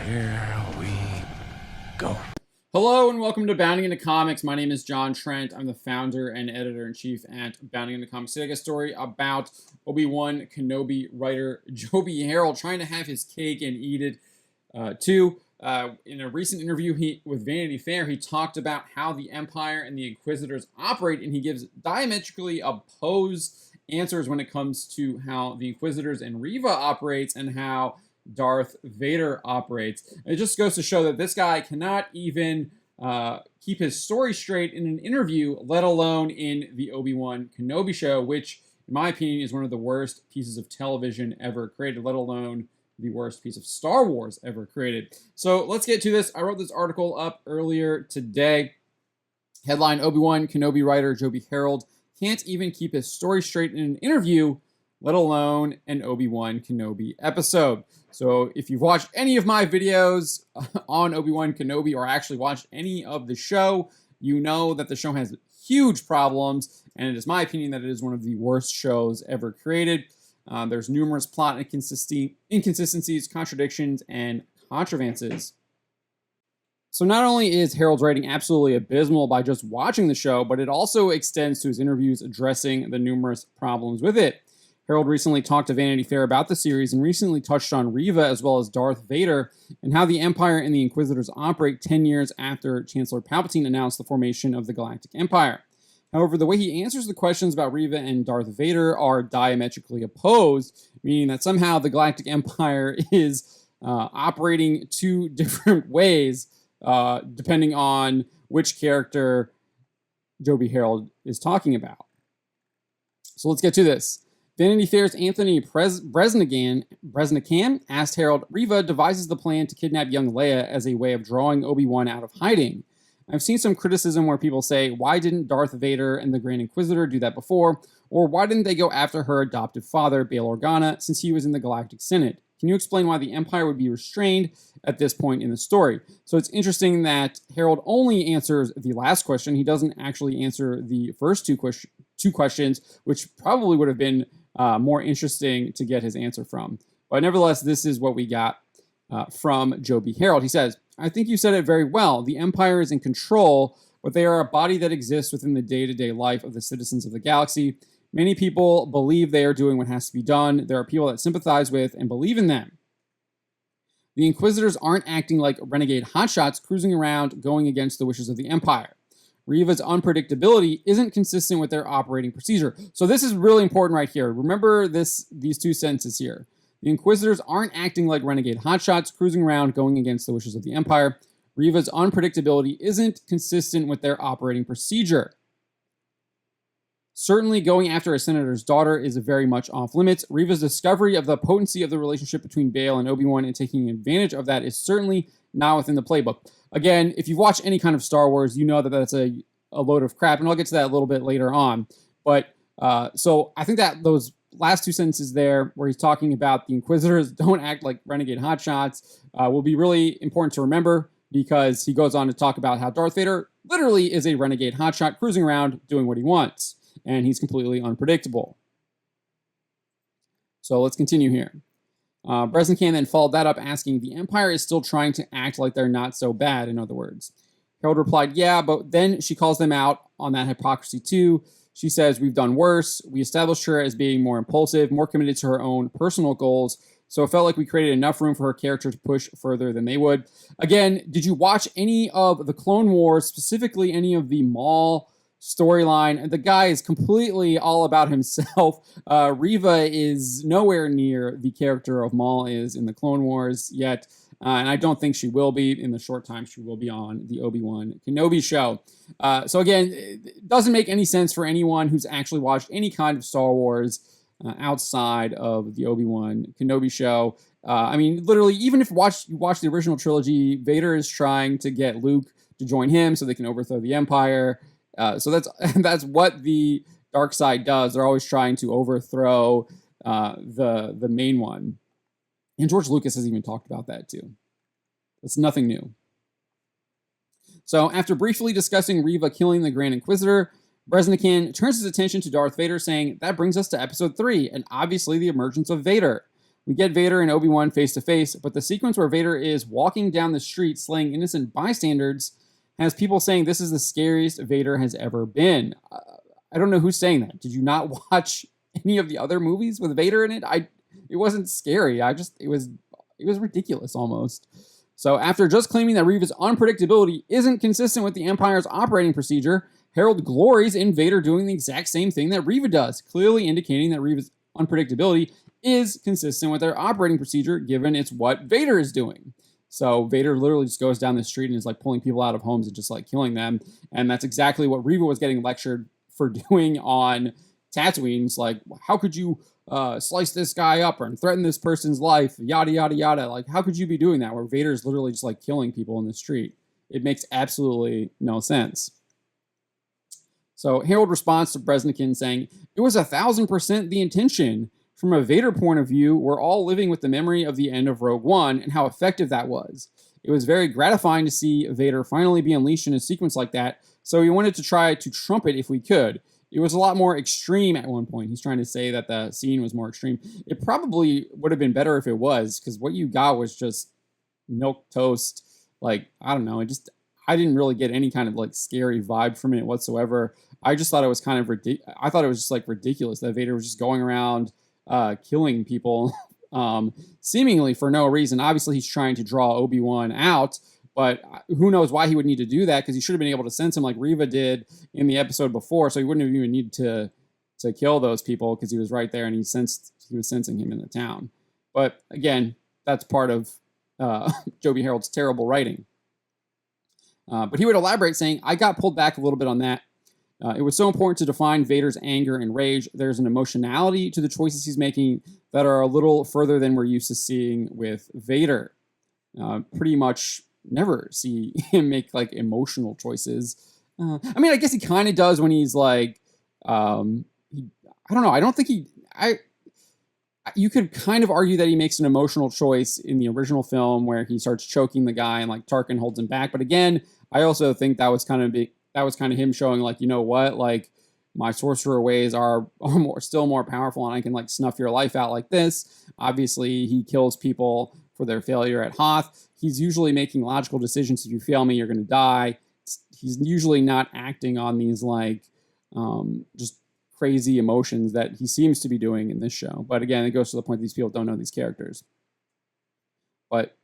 Here we go. Hello and welcome to Bounding Into Comics. My name is John Trent. I'm the founder and editor-in-chief at Bounding Into Comics. Today I got a story about Obi-Wan Kenobi writer Joby Harold trying to have his cake and eat it too. In a recent interview with Vanity Fair, he talked about how the Empire and the Inquisitors operate, and he gives diametrically opposed answers when it comes to how the Inquisitors and Reva operates and how Darth Vader operates. It just goes to show that this guy cannot even keep his story straight in an interview, let alone in the Obi-Wan Kenobi show, which, in my opinion, is one of the worst pieces of television ever created, let alone the worst piece of Star Wars ever created. So let's get to this. I wrote this article up earlier today. Headline: Obi-Wan Kenobi writer Joby Harold can't even keep his story straight in an interview, let alone an Obi-Wan Kenobi episode. So if you've watched any of my videos on Obi-Wan Kenobi or actually watched any of the show, you know that the show has huge problems, and it is my opinion that it is one of the worst shows ever created. There's numerous plot inconsistencies, contradictions, and contrivances. So not only is Harold's writing absolutely abysmal by just watching the show, but it also extends to his interviews addressing the numerous problems with it. Harold recently talked to Vanity Fair about the series and recently touched on Reva as well as Darth Vader and how the Empire and the Inquisitors operate 10 years after Chancellor Palpatine announced the formation of the Galactic Empire. However, the way he answers the questions about Reva and Darth Vader are diametrically opposed, meaning that somehow the Galactic Empire is operating two different ways depending on which character Joby Harold is talking about. So let's get to this. Vanity Fair's Anthony Breznican asked Harold, Reva devises the plan to kidnap young Leia as a way of drawing Obi-Wan out of hiding. I've seen some criticism where people say, why didn't Darth Vader and the Grand Inquisitor do that before? Or why didn't they go after her adoptive father, Bail Organa, since he was in the Galactic Senate? Can you explain why the Empire would be restrained at this point in the story? So it's interesting that Harold only answers the last question. He doesn't actually answer the first two questions, which probably would have been more interesting to get his answer from. But nevertheless, this is what we got from Joby Harold. He says, I think you said it very well. The Empire is in control, but they are a body that exists within the day-to-day life of the citizens of the galaxy. Many people believe they are doing what has to be done. There are people that sympathize with and believe in them. The Inquisitors aren't acting like renegade hotshots cruising around going against the wishes of the Empire. Reva's unpredictability isn't consistent with their operating procedure. So this is really important right here. Remember these two sentences here. The Inquisitors aren't acting like renegade hotshots cruising around going against the wishes of the Empire. Reva's unpredictability isn't consistent with their operating procedure. Certainly, going after a senator's daughter is very much off limits. Reva's discovery of the potency of the relationship between Bail and Obi-Wan and taking advantage of that is certainly not within the playbook. Again, if you've watched any kind of Star Wars, you know that that's a load of crap, and I'll get to that a little bit later on. But so I think that those last two sentences there, where he's talking about the Inquisitors don't act like renegade hotshots, will be really important to remember, because he goes on to talk about how Darth Vader literally is a renegade hotshot cruising around doing what he wants, and he's completely unpredictable. So let's continue here. Breznican then followed that up asking, the Empire is still trying to act like they're not so bad, in other words. Harold replied, yeah, but then she calls them out on that hypocrisy too. She says, we've done worse. We established her as being more impulsive, more committed to her own personal goals. So it felt like we created enough room for her character to push further than they would. Again, did you watch any of the Clone Wars, specifically any of the Maul storyline? The guy is completely all about himself. Reva is nowhere near the character of Maul is in the Clone Wars yet. And I don't think she will be in the short time she will be on the Obi-Wan Kenobi show. So again, it doesn't make any sense for anyone who's actually watched any kind of Star Wars outside of the Obi-Wan Kenobi show. I mean, literally, even if you watch the original trilogy, Vader is trying to get Luke to join him so they can overthrow the Empire. So that's what the dark side does. They're always trying to overthrow the main one. And George Lucas has even talked about that too. It's nothing new. So after briefly discussing Reva killing the Grand Inquisitor, Breznican turns his attention to Darth Vader, saying, that brings us to episode 3, and obviously the emergence of Vader. We get Vader and Obi-Wan face to face, but the sequence where Vader is walking down the street slaying innocent bystanders has people saying this is the scariest Vader has ever been. I don't know who's saying that. Did you not watch any of the other movies with Vader in it? It wasn't scary. It was ridiculous almost. So after just claiming that Reva's unpredictability isn't consistent with the Empire's operating procedure, Harold glories in Vader doing the exact same thing that Reva does, clearly indicating that Reva's unpredictability is consistent with their operating procedure, given it's what Vader is doing. So Vader literally just goes down the street and is like pulling people out of homes and just like killing them. And that's exactly what Reva was getting lectured for doing on Tatooine. It's like, how could you slice this guy up and threaten this person's life, yada, yada, yada. Like, how could you be doing that where Vader's literally just like killing people in the street? It makes absolutely no sense. So Harold responds to Bresnikan saying, it was 1,000% the intention. From a Vader point of view, we're all living with the memory of the end of Rogue One and how effective that was. It was very gratifying to see Vader finally be unleashed in a sequence like that, so we wanted to try to trump it if we could. It was a lot more extreme at one point. He's trying to say that the scene was more extreme. It probably would have been better if it was, because what you got was just milquetoast. Like, I don't know. I didn't really get any kind of like scary vibe from it whatsoever. I just thought it was kind of ridiculous. I thought it was just like ridiculous that Vader was just going around killing people seemingly for no reason. Obviously, he's trying to draw Obi-Wan out, but who knows why he would need to do that, because he should have been able to sense him like Reva did in the episode before, so he wouldn't have even needed to kill those people because he was right there and he was sensing him in the town. But again, that's part of Joby Harold's terrible writing. But he would elaborate saying, I got pulled back a little bit on that. It was so important to define Vader's anger and rage. There's an emotionality to the choices he's making that are a little further than we're used to seeing with Vader. Pretty much never see him make like emotional choices. I mean, I guess he kind of does when he's like, I don't know. I don't think you could kind of argue that he makes an emotional choice in the original film where he starts choking the guy and like Tarkin holds him back. But again, I also think that was kind of him showing like, you know what, like my sorcerer ways are still more powerful and I can like snuff your life out like this. Obviously, he kills people for their failure at Hoth. He's usually making logical decisions. If you fail me, you're going to die. He's usually not acting on these like just crazy emotions that he seems to be doing in this show. But again, it goes to the point these people don't know these characters. But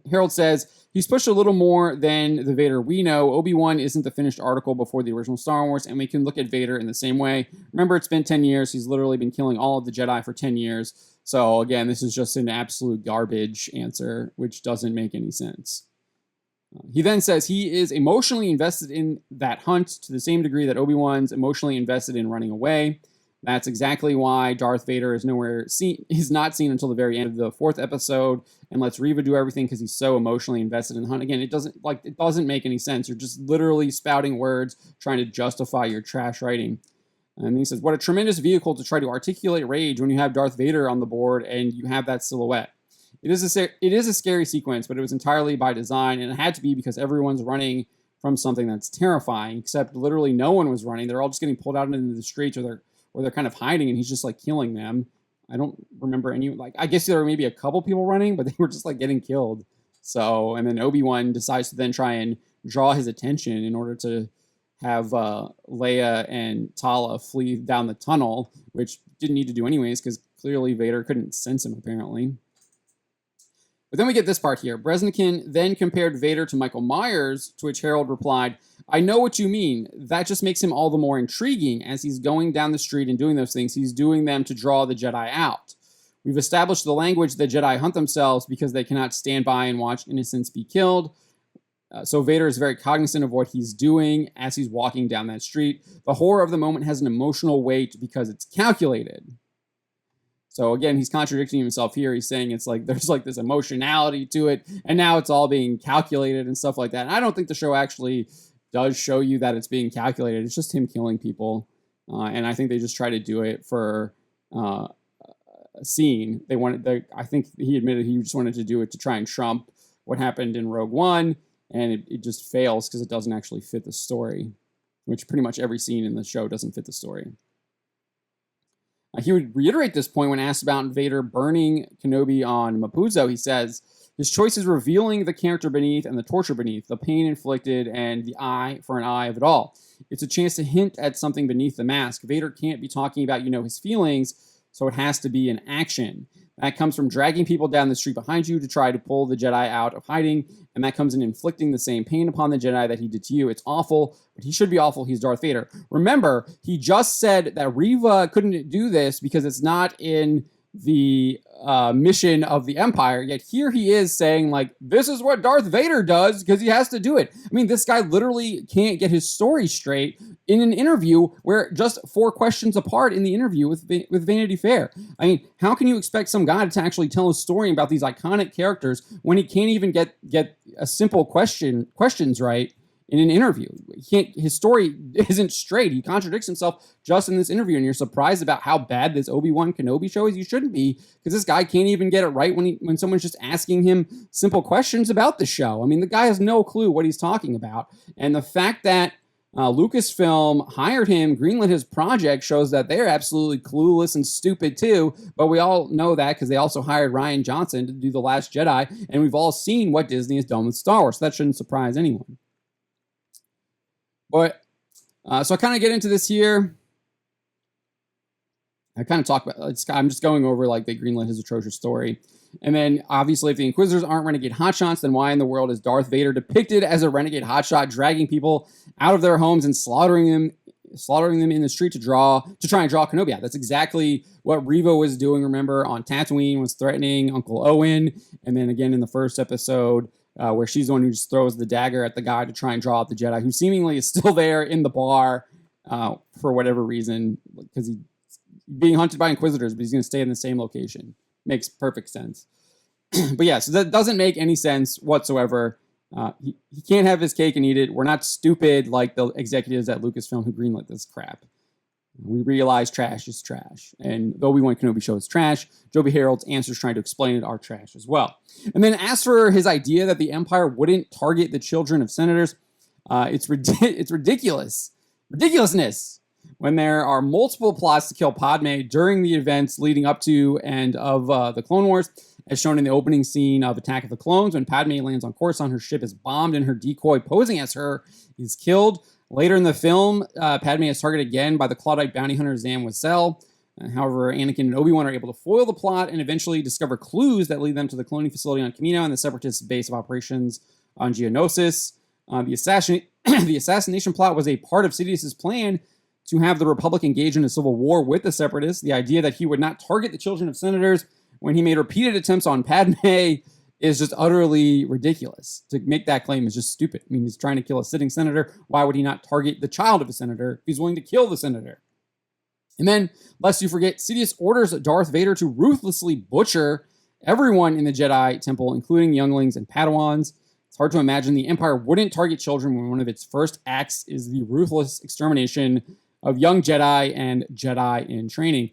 Harold says, he's pushed a little more than the Vader we know. Obi-Wan isn't the finished article before the original Star Wars, and we can look at Vader in the same way. Remember, it's been 10 years. He's literally been killing all of the Jedi for 10 years. So again, this is just an absolute garbage answer, which doesn't make any sense. He then says he is emotionally invested in that hunt to the same degree that Obi-Wan's emotionally invested in running away. That's exactly why Darth Vader is not seen until the very end of the 4th episode and lets Reva do everything because he's so emotionally invested in the hunt. Again, it doesn't make any sense. You're just literally spouting words trying to justify your trash writing. And he says, what a tremendous vehicle to try to articulate rage when you have Darth Vader on the board and you have that silhouette. It is a scary sequence, but it was entirely by design, and it had to be because everyone's running from something that's terrifying, except literally no one was running. They're all just getting pulled out into the streets or they're kind of hiding, and he's just like killing them. I don't remember any, like, I guess there were maybe a couple people running, but they were just like getting killed. So, and then Obi-Wan decides to then try and draw his attention in order to have Leia and Tala flee down the tunnel, which didn't need to do anyways, because clearly Vader couldn't sense him apparently. But then we get this part here. Bresnikan then compared Vader to Michael Myers, to which Harold replied, I know what you mean. That just makes him all the more intriguing. As he's going down the street and doing those things, he's doing them to draw the Jedi out. We've established the language the Jedi hunt themselves because they cannot stand by and watch innocents be killed. So Vader is very cognizant of what he's doing as he's walking down that street. The horror of the moment has an emotional weight because it's calculated. So again, he's contradicting himself here. He's saying it's like there's like this emotionality to it, and now it's all being calculated and stuff like that. And I don't think the show actually does show you that it's being calculated. It's just him killing people, and I think they just try to do it for a scene. I think he admitted he just wanted to do it to try and trump what happened in Rogue One, and it just fails because it doesn't actually fit the story, which pretty much every scene in the show doesn't fit the story. He would reiterate this point when asked about Vader burning Kenobi on Mapuzo. He says, his choice is revealing the character beneath and the torture beneath, the pain inflicted and the eye for an eye of it all. It's a chance to hint at something beneath the mask. Vader can't be talking about, his feelings, so it has to be an action. That comes from dragging people down the street behind you to try to pull the Jedi out of hiding, and that comes in inflicting the same pain upon the Jedi that he did to you. It's awful, but he should be awful. He's Darth Vader. Remember, he just said that Reva couldn't do this because it's not in the mission of the Empire, yet here he is saying, like, this is what Darth Vader does because he has to do it. I mean, this guy literally can't get his story straight in an interview where just 4 questions apart in the interview with Vanity Fair. I mean, how can you expect some guy to actually tell a story about these iconic characters when he can't even get a simple questions right in an interview? His story isn't straight. He contradicts himself just in this interview, and you're surprised about how bad this Obi-Wan Kenobi show is? You shouldn't be, because this guy can't even get it right when someone's just asking him simple questions about the show. I mean, the guy has no clue what he's talking about, and the fact that Lucasfilm hired him, greenlit his project, shows that they're absolutely clueless and stupid too, but we all know that because they also hired Rian Johnson to do The Last Jedi, and we've all seen what Disney has done with Star Wars, so that shouldn't surprise anyone. But, so I kind of get into this here. I kind of talk about, I'm just going over, like, they greenlit his atrocious story. And then, obviously, if the Inquisitors aren't renegade hotshots, then why in the world is Darth Vader depicted as a renegade hotshot, dragging people out of their homes and slaughtering them in the street to try and draw Kenobi out? That's exactly what Reva was doing, remember, on Tatooine, was threatening Uncle Owen. And then again in the first episode, where she's the one who just throws the dagger at the guy to try and draw out the Jedi, who seemingly is still there in the bar for whatever reason, because he's being hunted by Inquisitors, but he's going to stay in the same location. Makes perfect sense. But yeah, so that doesn't make any sense whatsoever. He can't have his cake and eat it. We're not stupid like the executives at Lucasfilm who greenlit this crap. We realize trash is trash. And the Obi-Wan Kenobi show is trash. Joby Harold's answers trying to explain it are trash as well. And then as for his idea that the Empire wouldn't target the children of senators, it's ridiculous. Ridiculousness. When there are multiple plots to kill Padme during the events leading up to and of the Clone Wars, as shown in the opening scene of Attack of the Clones, when Padme lands on Coruscant, her ship is bombed and her decoy posing as her is killed. Later in the film, Padme is targeted again by the Clawdite bounty hunter Zam Wesell. However, Anakin and Obi-Wan are able to foil the plot and eventually discover clues that lead them to the cloning facility on Kamino and the Separatist base of operations on Geonosis. The assassination plot was a part of Sidious's plan to have the Republic engage in a civil war with the Separatists. The idea that he would not target the children of senators when he made repeated attempts on Padme is just utterly ridiculous. To make that claim is just stupid. I mean, he's trying to kill a sitting senator. Why would he not target the child of a senator if he's willing to kill the senator? And then, lest you forget, Sidious orders Darth Vader to ruthlessly butcher everyone in the Jedi Temple, including younglings and Padawans. It's hard to imagine the Empire wouldn't target children when one of its first acts is the ruthless extermination of young Jedi and Jedi in training.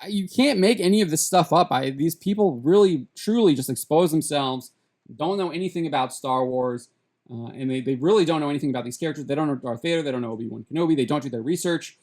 You can't make any of this stuff up. These people really, truly just expose themselves, don't know anything about Star Wars, and they really don't know anything about these characters. They don't know Darth Vader, they don't know Obi-Wan Kenobi, they don't do their research.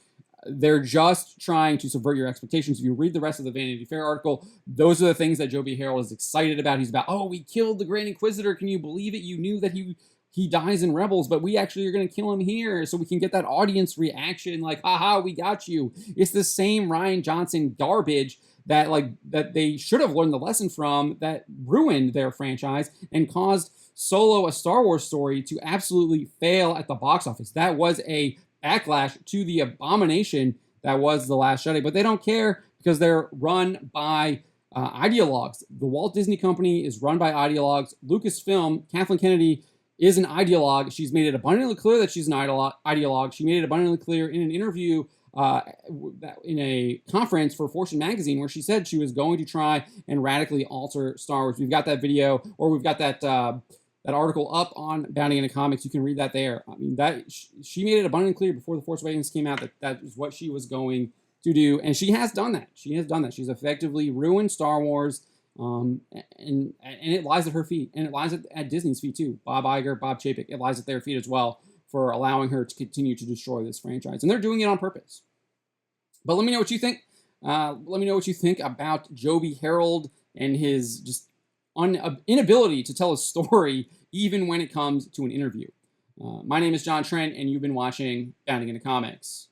They're just trying to subvert your expectations. If you read the rest of the Vanity Fair article, those are the things that Joby Harold is excited about. He's about, oh, we killed the Grand Inquisitor. Can you believe it? You knew that he dies in Rebels, but we actually are going to kill him here so we can get that audience reaction like, haha, we got you. It's the same Rian Johnson garbage that they should have learned the lesson from, that ruined their franchise and caused Solo, a Star Wars story, to absolutely fail at the box office. That was a backlash to the abomination that was The Last Jedi, but they don't care because they're run by ideologues. The Walt Disney Company is run by ideologues. Lucasfilm, Kathleen Kennedy, is an ideologue. She's made it abundantly clear that she's an ideologue. She made it abundantly clear in an interview in a conference for Fortune magazine where she said she was going to try and radically alter Star Wars. We've got that video, or we've got that article up on Bounty into Comics. You can read that there. I mean, that she made it abundantly clear before The Force Awakens came out that is what she was going to do, and she has done that. She's effectively ruined Star Wars. And it lies at her feet, and it lies at Disney's feet too. Bob Iger, Bob Chapek, it lies at their feet as well for allowing her to continue to destroy this franchise, and they're doing it on purpose. But let me know what you think. Let me know what you think about Joby Harold and his just inability to tell a story, even when it comes to an interview. My name is John Trent, and you've been watching Bounding into Comics.